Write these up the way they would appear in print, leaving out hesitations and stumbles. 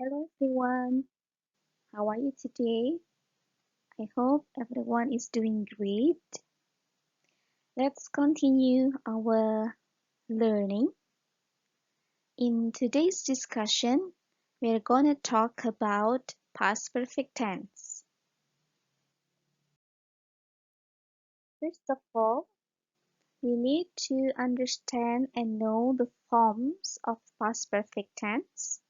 Hello everyone, how are you today? I hope everyone is doing great. Let's continue our learning. In today's discussion, we're going to talk about past perfect tense. First of all, we need to understand and know the forms of past perfect tense.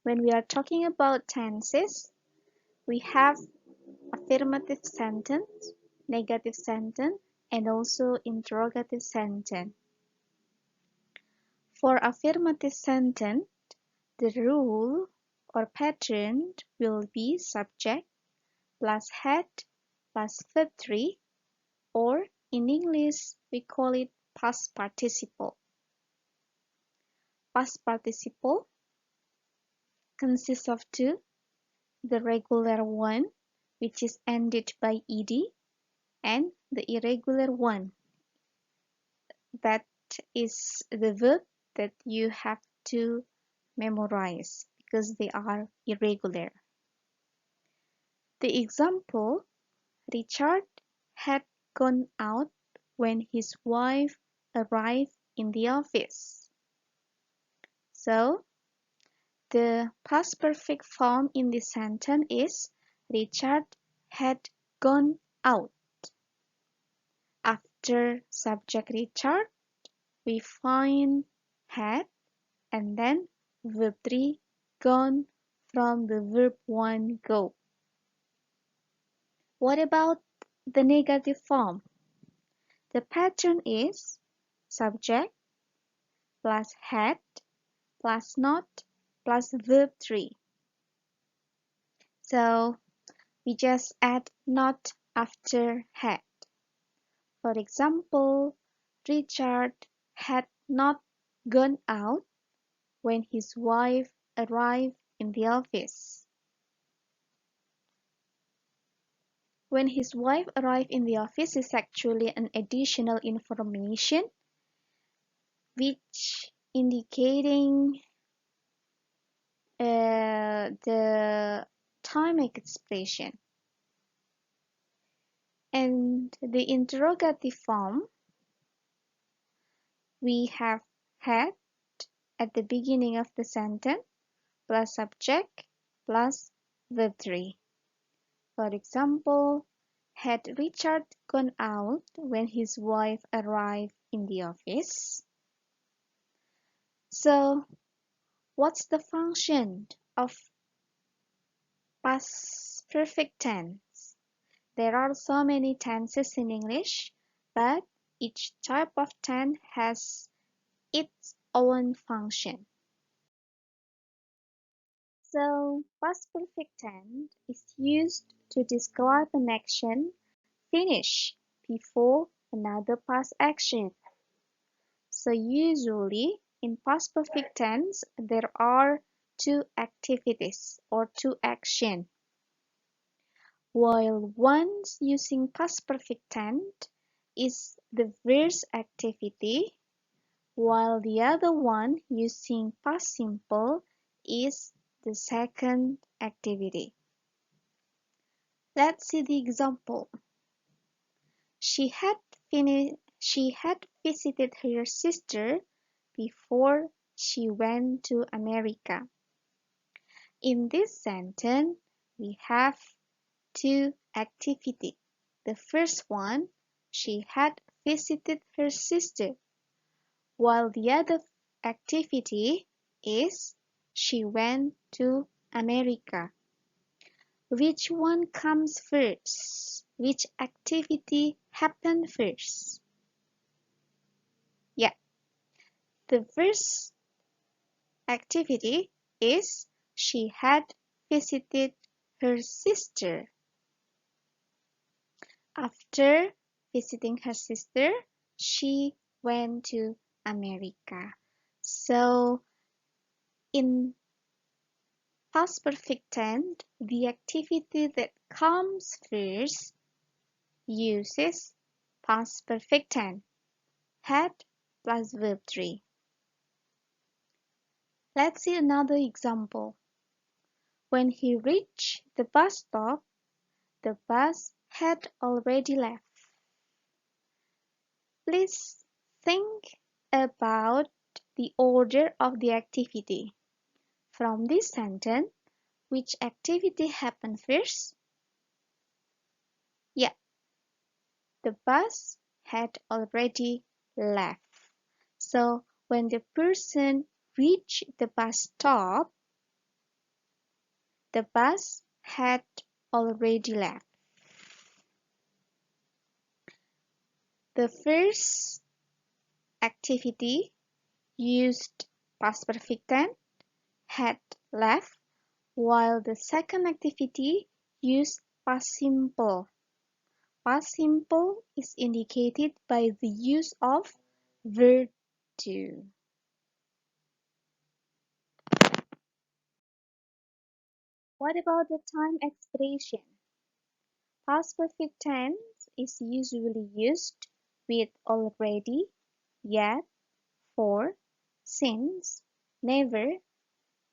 When we are talking about tenses, we have affirmative sentence, negative sentence, and also interrogative sentence. For affirmative sentence, the rule or pattern will be subject plus had plus verb 3, or in English we call it past participle. Past participle consists of two, the regular one, which is ended by ed, and the irregular one, that is the verb that you have to memorize because they are irregular. The example, Richard had gone out when his wife arrived in the office. So, the past perfect form in this sentence is Richard had gone out. After subject Richard, we find had and then verb 3 gone from the verb 1 go. What about the negative form? The pattern is subject plus had plus not plus verb 3. So we just add not after had. For example, Richard had not gone out when his wife arrived in the office. When his wife arrived in the office is actually an additional information which indicating the time expression. And the interrogative form, we have had at the beginning of the sentence plus subject plus verb 3. For example, had Richard gone out when his wife arrived in the office? So, what's the function of past perfect tense? There are so many tenses in English, but each type of tense has its own function. So, past perfect tense is used to describe an action finished before another past action. So, usually in past perfect tense, there are two activities or two actions. While one using past perfect tense is the first activity, while the other one using past simple is the second activity. Let's see the example. She had visited her sister before she went to America. In this sentence, we have two activities. The first one, she had visited her sister, while the other activity is she went to America. Which one comes first? Which activity happened first? Yeah, the first activity is she had visited her sister. After visiting her sister, she went to America. So, in past perfect tense, the activity that comes first uses past perfect tense, had plus verb 3. Let's see another example. When he reached the bus stop, the bus had already left. Please think about the order of the activity. From this sentence, which activity happened first? Yeah, the bus had already left. So when the person reached the bus stop, the bus had already left. The first activity used past perfect tense, had left, while the second activity used past simple. Past simple is indicated by the use of verb to. What about the time expression? Past perfect tense is usually used with already, yet, for, since, never,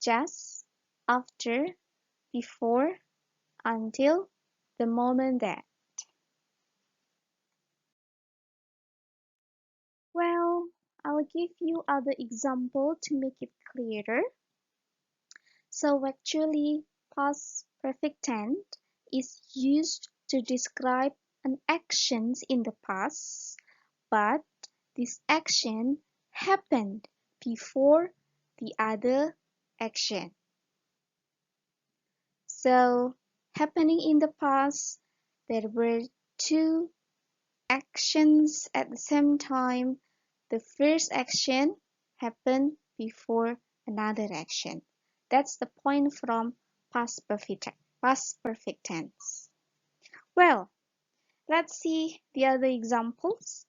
just, after, before, until, the moment that. Well, I'll give you other example to make it clearer. So actually, past perfect tense is used to describe an action in the past, but this action happened before the other action. So, happening in the past, there were two actions at the same time. The first action happened before another action. That's the point from past perfect tense. Well, let's see the other examples.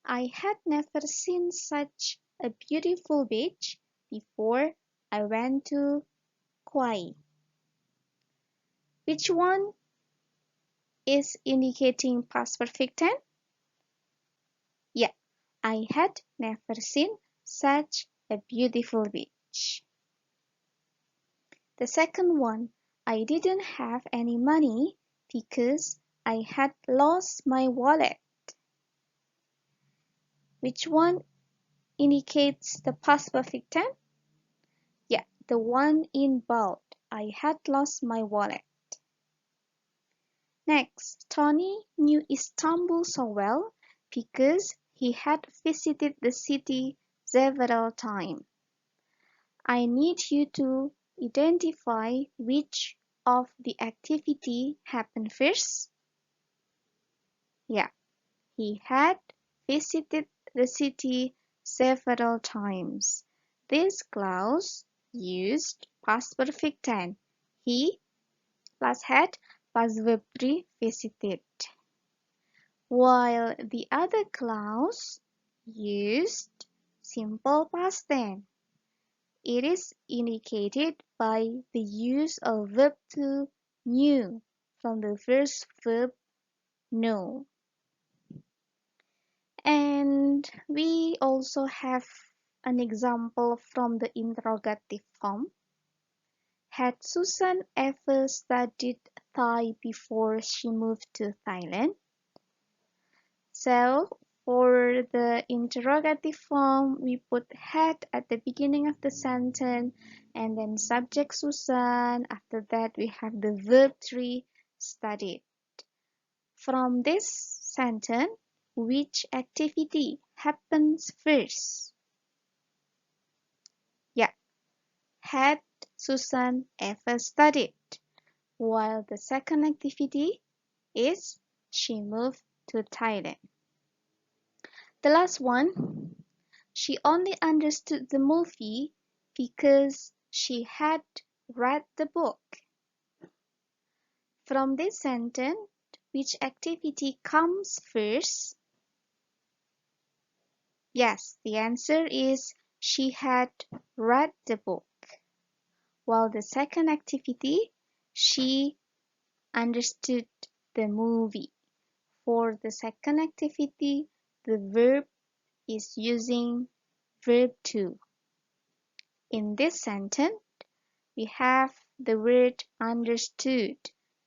I had never seen such a beautiful beach before I went to Kauai. Which one is indicating past perfect tense? Yeah, I had never seen such a beautiful beach. The second one, I didn't have any money because I had lost my wallet. Which one indicates the past perfect tense? Yeah, the one in bold. I had lost my wallet. Next, Tony knew Istanbul so well because he had visited the city several times. I need you to identify which of the activity happened first. Yeah, he had visited the city several times. This clause used past perfect tense. He plus had plus verb 3 visited. While the other clause used simple past tense. It is indicated by the use of verb to knew from the first verb know. And we also have an example from the interrogative form. Had Susan ever studied Thai before she moved to Thailand? So, for the interrogative form, we put had at the beginning of the sentence and then subject Susan. After that, we have the verb 3 studied. From this sentence, which activity happens first? Yeah, had Susan ever studied? While the second activity is she moved to Thailand. The last one, she only understood the movie because she had read the book. From this sentence, which activity comes first? Yes, the answer is she had read the book. While the second activity, she understood the movie. For the second activity, the verb is using verb to. In this sentence, we have the word understood,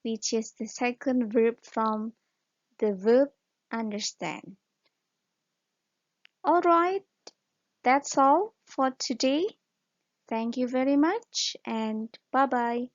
which is the second verb from the verb understand. Alright, that's all for today. Thank you very much and bye bye.